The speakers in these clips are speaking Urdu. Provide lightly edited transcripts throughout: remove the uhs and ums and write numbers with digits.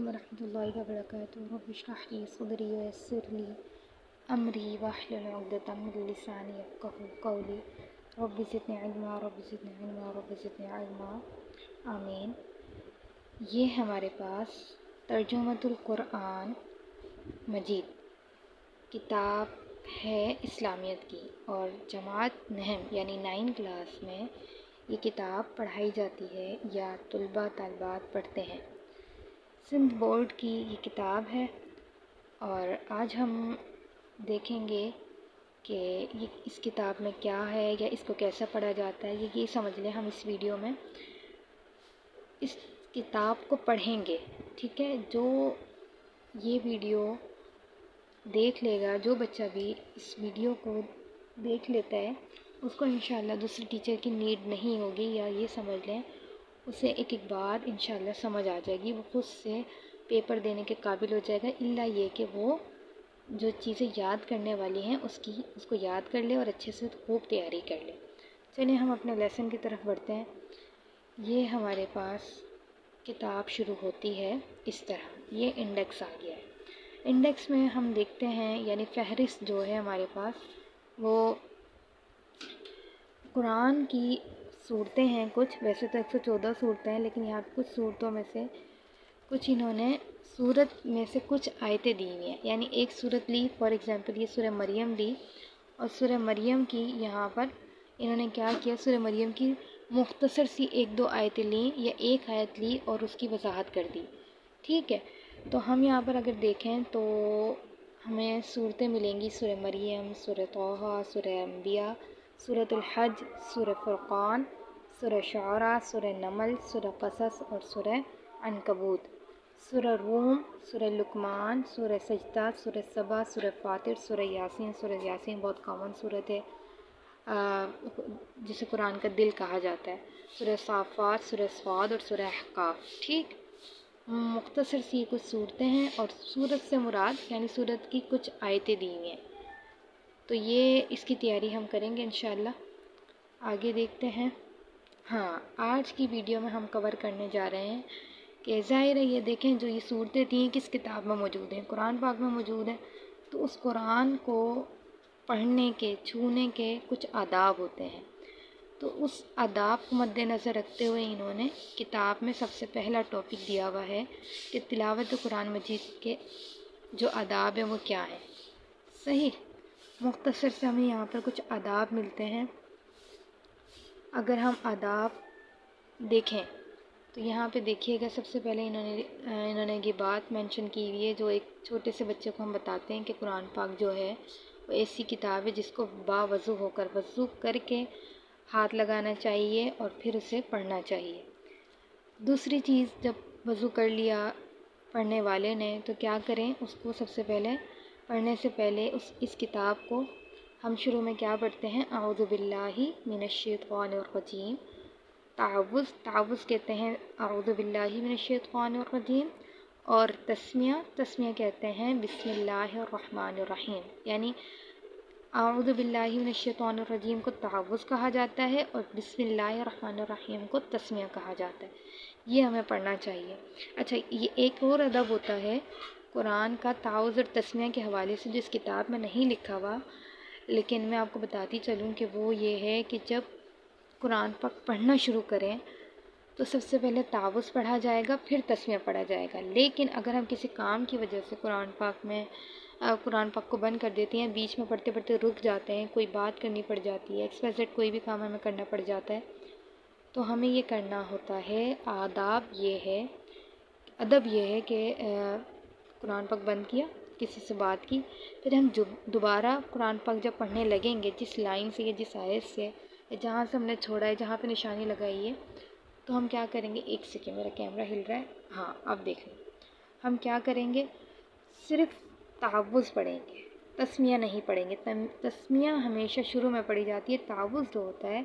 علیکم ورحمۃ اللہ وبرکاتہ۔ رب اشرح لی صدری ویسر لی امری واحلل عقدۃ من لسانی یفقہوا قولی۔ رب زدنی علما رب زدنی علما رب زدنی علما، آمین۔ یہ ہمارے پاس ترجمۃ القرآن مجید کتاب ہے اسلامیت کی، اور جماعت نہم یعنی 9 کلاس میں یہ کتاب پڑھائی جاتی ہے یا طلباء طالبات پڑھتے ہیں۔ سندھ بورڈ کی یہ کتاب ہے، اور آج ہم دیکھیں گے کہ اس کتاب میں کیا ہے یا اس کو کیسا پڑھا جاتا ہے، یہ سمجھ لیں ہم اس ویڈیو میں اس کتاب کو پڑھیں گے، ٹھیک ہے۔ جو یہ ویڈیو دیکھ لے گا، جو بچہ بھی اس ویڈیو کو دیکھ لیتا ہے، اس کو انشاءاللہ دوسرے ٹیچر کی نیڈ نہیں ہوگی، یا یہ سمجھ لیں اسے ایک بات انشاءاللہ سمجھ آ جائے گی، وہ خود سے پیپر دینے کے قابل ہو جائے گا، الا یہ کہ وہ جو چیزیں یاد کرنے والی ہیں اس کو یاد کر لے اور اچھے سے خوب تیاری کر لے۔ چلیں ہم اپنے لیسن کی طرف بڑھتے ہیں۔ یہ ہمارے پاس کتاب شروع ہوتی ہے اس طرح، یہ انڈیکس آ گیا ہے۔ انڈیکس میں ہم دیکھتے ہیں، یعنی فہرست جو ہے ہمارے پاس، وہ قرآن کی صورتیں ہیں کچھ، ویسے تو 114 صورتیں ہیں، لیکن یہاں پہ کچھ صورتوں میں سے کچھ انہوں نے صورت میں سے کچھ آیتیں دی ہوئی ہیں، یعنی ایک صورت لی، فار ایگزامپل یہ سورہ مریم لی، اور سورہ مریم کی یہاں پر انہوں نے کیا کیا، سورہ مریم کی مختصر سی 1-2 آیتیں لیں یا ایک آیت لی اور اس کی وضاحت کر دی، ٹھیک ہے۔ تو ہم یہاں پر اگر دیکھیں تو ہمیں صورتیں ملیں گی، سورہ مریم، سورہ طٰہٰ، سورہ انبیاء، سورۃ الحج، سورہ فرقان، سورہ شعراء، سورہ نمل، سورہ قصص اور سورہ عنکبوت، سورہ روم، سورہ لقمان، سورہ سجدہ، سورہ سبا، سورہ فاطر، سورہ یاسین۔ سورہ یاسین بہت کامن صورت ہے، جسے قرآن کا دل کہا جاتا ہے۔ سورہ صافات، سورہ صاد اور سورہ احقاف، ٹھیک۔ مختصر سی کچھ صورتیں ہیں، اور صورت سے مراد یعنی صورت کی کچھ آیتیں دی ہوئی ہیں، تو یہ اس کی تیاری ہم کریں گے انشاءاللہ۔ آگے دیکھتے ہیں۔ ہاں، آج کی ویڈیو میں ہم کور کرنے جا رہے ہیں کہ ظاہر ہے یہ دیکھیں جو یہ صورتیں تھیں کس کتاب میں موجود ہیں، قرآن پاک میں موجود ہیں، تو اس قرآن کو پڑھنے کے، چھونے کے کچھ آداب ہوتے ہیں، تو اس آداب کو مد نظر رکھتے ہوئے انہوں نے کتاب میں سب سے پہلا ٹاپک دیا ہوا ہے کہ تلاوت قرآن مجید کے جو آداب ہیں وہ کیا ہیں، صحیح۔ مختصر سے ہمیں یہاں پر کچھ آداب ملتے ہیں۔ اگر ہم آداب دیکھیں تو یہاں پہ دیکھیے گا، سب سے پہلے انہوں نے یہ بات مینشن کی ہوئی ہے، جو ایک چھوٹے سے بچے کو ہم بتاتے ہیں کہ قرآن پاک جو ہے وہ ایسی کتاب ہے جس کو باوضو ہو کر، وضو کر کے ہاتھ لگانا چاہیے اور پھر اسے پڑھنا چاہیے۔ دوسری چیز، جب وضو کر لیا پڑھنے والے نے تو کیا کریں، اس کو سب سے پہلے پڑھنے سے پہلے اس کتاب کو ہم شروع میں کیا پڑھتے ہیں، اعوذ باللہ من الشیطان الرجیم۔ تعوذ کہتے ہیں اعوذ باللہ من الشیطان الرجیم، اور تسمیہ کہتے ہیں بسم اللہ الرحمن الرحیم، یعنی اعوذ باللہ من الشیطان الرجیم کو تعوذ کہا جاتا ہے اور بسم اللہ الرحمن الرحیم کو تسمیہ کہا جاتا ہے، یہ ہمیں پڑھنا چاہیے۔ اچھا، یہ ایک اور ادب ہوتا ہے قرآن کا تعوذ اور تسمیہ کے حوالے سے، جو اس کتاب میں نہیں لکھا ہوا، لیکن میں آپ کو بتاتی چلوں کہ وہ یہ ہے کہ جب قرآن پاک پڑھنا شروع کریں تو سب سے پہلے تعوذ پڑھا جائے گا، پھر تسمیہ پڑھا جائے گا، لیکن اگر ہم کسی کام کی وجہ سے قرآن پاک کو بند کر دیتے ہیں، بیچ میں پڑھتے پڑھتے رک جاتے ہیں، کوئی بات کرنی پڑ جاتی ہے، XYZ کوئی بھی کام ہمیں کرنا پڑ جاتا ہے، تو ہمیں یہ کرنا ہوتا ہے۔ ادب یہ ہے کہ قرآن پاک بند کیا، کسی سے بات کی، پھر ہم دوبارہ قرآن پاک جب پڑھنے لگیں گے، جس لائن سے یا جس آیت سے یا جہاں سے ہم نے چھوڑا ہے، جہاں پہ نشانی لگائی ہے، تو ہم کیا کریں گے، ایک سیکنڈ میرا کیمرہ ہل رہا ہے، ہاں اب دیکھ لیں، ہم کیا کریں گے، صرف تعوذ پڑھیں گے، تسمیہ نہیں پڑھیں گے۔ تسمیہ ہمیشہ شروع میں پڑھی جاتی ہے، تعوذ جو ہوتا ہے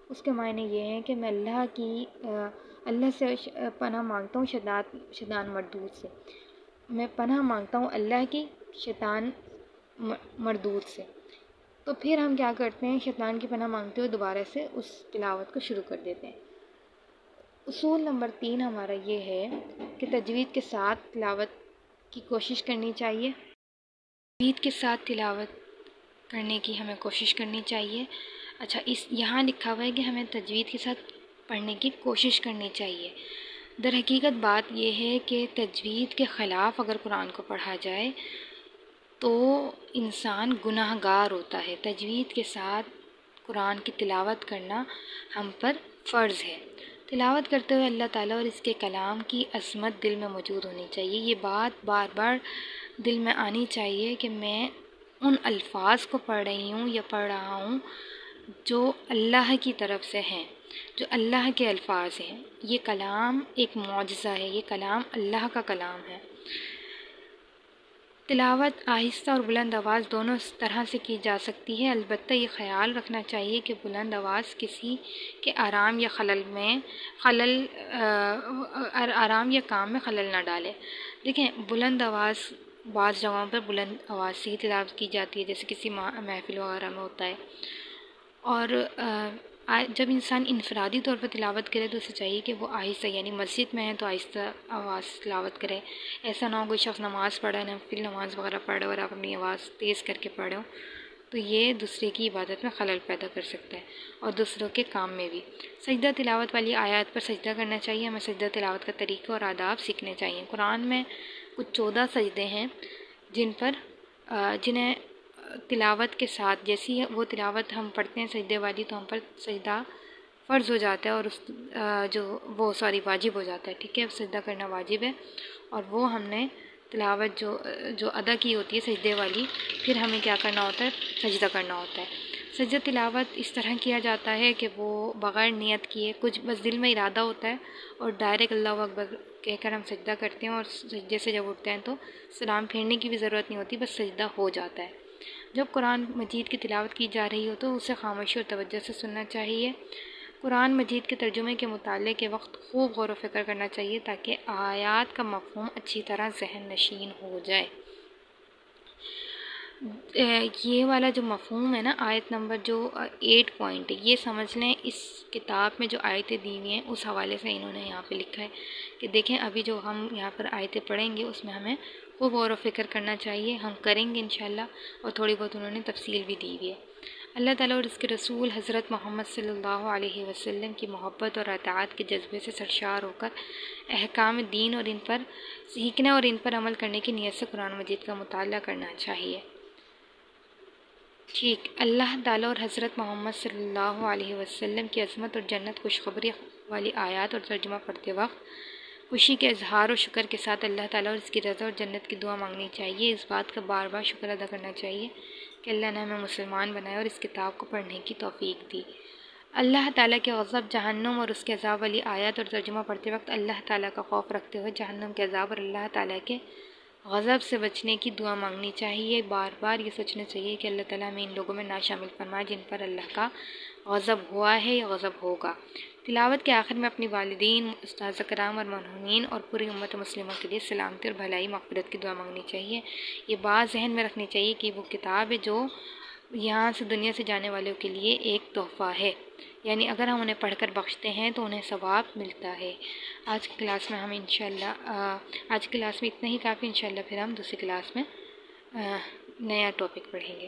اس کے معنی یہ ہیں کہ میں اللہ سے پناہ مانگتا ہوں شیطان مردود سے، میں پناہ مانگتا ہوں اللہ کی شیطان مردود سے۔ تو پھر ہم کیا کرتے ہیں، شیطان کی پناہ مانگتے ہوئے دوبارہ سے اس تلاوت کو شروع کر دیتے ہیں۔ اصول نمبر 3 ہمارا یہ ہے کہ تجوید کے ساتھ تلاوت کی کوشش کرنی چاہیے. تجوید کے ساتھ تلاوت کرنے کی ہمیں کوشش کرنی چاہیے. اچھا، یہاں لکھا ہوا ہے کہ ہمیں تجوید کے ساتھ پڑھنے کی کوشش کرنی چاہیے. در حقیقت بات یہ ہے کہ تجوید کے خلاف اگر قرآن کو پڑھا جائے تو انسان گناہ گار ہوتا ہے. تجوید کے ساتھ قرآن کی تلاوت کرنا ہم پر فرض ہے. تلاوت کرتے ہوئے اللہ تعالیٰ اور اس کے کلام کی عظمت دل میں موجود ہونی چاہیے. یہ بات بار بار دل میں آنی چاہیے کہ میں ان الفاظ کو پڑھ رہی ہوں یا پڑھ رہا ہوں جو اللہ کی طرف سے ہیں، جو اللہ کے الفاظ ہیں. یہ کلام ایک معجزہ ہے، یہ کلام اللہ کا کلام ہے. تلاوت آہستہ اور بلند آواز دونوں طرح سے کی جا سکتی ہے. البتہ یہ خیال رکھنا چاہیے کہ بلند آواز کسی کے آرام یا کام میں خلل نہ ڈالے. دیکھیں، بلند آواز بعض جگہوں پر بلند آواز سے ہی تلاوت کی جاتی ہے، جیسے کسی محفل وغیرہ میں ہوتا ہے. اور جب انسان انفرادی طور پر تلاوت کرے تو اسے چاہیے کہ وہ آہستہ، یعنی مسجد میں ہے تو آہستہ آواز تلاوت کرے. ایسا نہ ہو کوئی شخص نماز پڑھے، نفل نماز وغیرہ پڑھے اور آپ اپنی آواز تیز کر کے پڑھے ہو تو یہ دوسرے کی عبادت میں خلل پیدا کر سکتا ہے اور دوسروں کے کام میں بھی. سجدہ تلاوت والی آیات پر سجدہ کرنا چاہیے. ہمیں سجدہ تلاوت کا طریقہ اور آداب سیکھنے چاہیے. قرآن میں کچھ 14 سجدے ہیں جنہیں تلاوت کے ساتھ، جیسی وہ تلاوت ہم پڑھتے ہیں سجدے والی تو ہم پر سجدہ فرض ہو جاتا ہے اور واجب ہو جاتا ہے. ٹھیک ہے، سجدہ کرنا واجب ہے اور وہ ہم نے تلاوت جو ادا کی ہوتی ہے سجدے والی، پھر ہمیں کیا کرنا ہوتا ہے؟ سجدہ کرنا ہوتا ہے. سجدہ تلاوت اس طرح کیا جاتا ہے کہ وہ بغیر نیت کیے، کچھ بس دل میں ارادہ ہوتا ہے اور ڈائریکٹ اللہ اکبر کہہ کر ہم سجدہ کرتے ہیں اور سجدے سے جب اٹھتے ہیں تو سلام پھیرنے کی بھی ضرورت نہیں ہوتی، بس سجدہ ہو جاتا ہے. جب قرآن مجید کی تلاوت کی جا رہی ہو تو اسے خاموشی اور توجہ سے سننا چاہیے. قرآن مجید کے ترجمے کے مطالعے کے وقت خوب غور و فکر کرنا چاہیے تاکہ آیات کا مفہوم اچھی طرح ذہن نشین ہو جائے. یہ والا جو مفہوم ہے نا، آیت نمبر جو 8 پوائنٹ، یہ سمجھ لیں اس کتاب میں جو آیتیں دی ہوئی ہیں اس حوالے سے انہوں نے یہاں پہ لکھا ہے کہ دیکھیں ابھی جو ہم یہاں پر آیتیں پڑھیں گے اس میں ہمیں خوب غور و فکر کرنا چاہیے. ہم کریں گے انشاءاللہ، اور تھوڑی بہت انہوں نے تفصیل بھی دی ہوئی ہے. اللہ تعالیٰ اور اس کے رسول حضرت محمد صلی اللہ علیہ وسلم کی محبت اور اطاعت کے جذبے سے سرشار ہو کر احکام دین اور ان پر سیکھنے اور ان پر عمل کرنے کی نیت سے قرآن مجید کا مطالعہ کرنا چاہیے. ٹھیک، اللہ تعالیٰ اور حضرت محمد صلی اللہ علیہ وسلم کی عظمت اور جنت خوشخبری والی آیات اور ترجمہ پڑھتے وقت خوشی کے اظہار اور شکر کے ساتھ اللہ تعالیٰ اور اس کی رضا اور جنت کی دعا مانگنی چاہیے. اس بات کا بار بار شکر ادا کرنا چاہیے کہ اللہ نے ہمیں مسلمان بنایا اور اس کتاب کو پڑھنے کی توفیق دی. اللہ تعالیٰ کے غضب، جہنم اور اس کے عذاب والی آیات اور ترجمہ پڑھتے وقت اللہ تعالیٰ کا خوف رکھتے ہوئے جہنم کے عذاب اور اللہ تعالیٰ کے غضب سے بچنے کی دعا مانگنی چاہیے. بار بار یہ سوچنا چاہیے کہ اللہ تعالیٰ ہمیں ان لوگوں میں نہ شامل فرمائے جن پر اللہ کا غضب ہوا ہے یا غضب ہوگا. تلاوت کے آخر میں اپنی والدین، استاد کرام اور مرحومین اور پوری امت مسلمہ کے لیے سلامتی اور بھلائی مغفرت کی دعا مانگنی چاہیے. یہ بات ذہن میں رکھنی چاہیے کہ وہ کتاب ہے جو یہاں سے دنیا سے جانے والوں کے لیے ایک تحفہ ہے، یعنی اگر ہم انہیں پڑھ کر بخشتے ہیں تو انہیں ثواب ملتا ہے. آج کی کلاس میں ہم انشاءاللہ آج کی کلاس میں اتنا ہی کافی. انشاءاللہ پھر ہم دوسری کلاس میں نیا ٹاپک پڑھیں گے.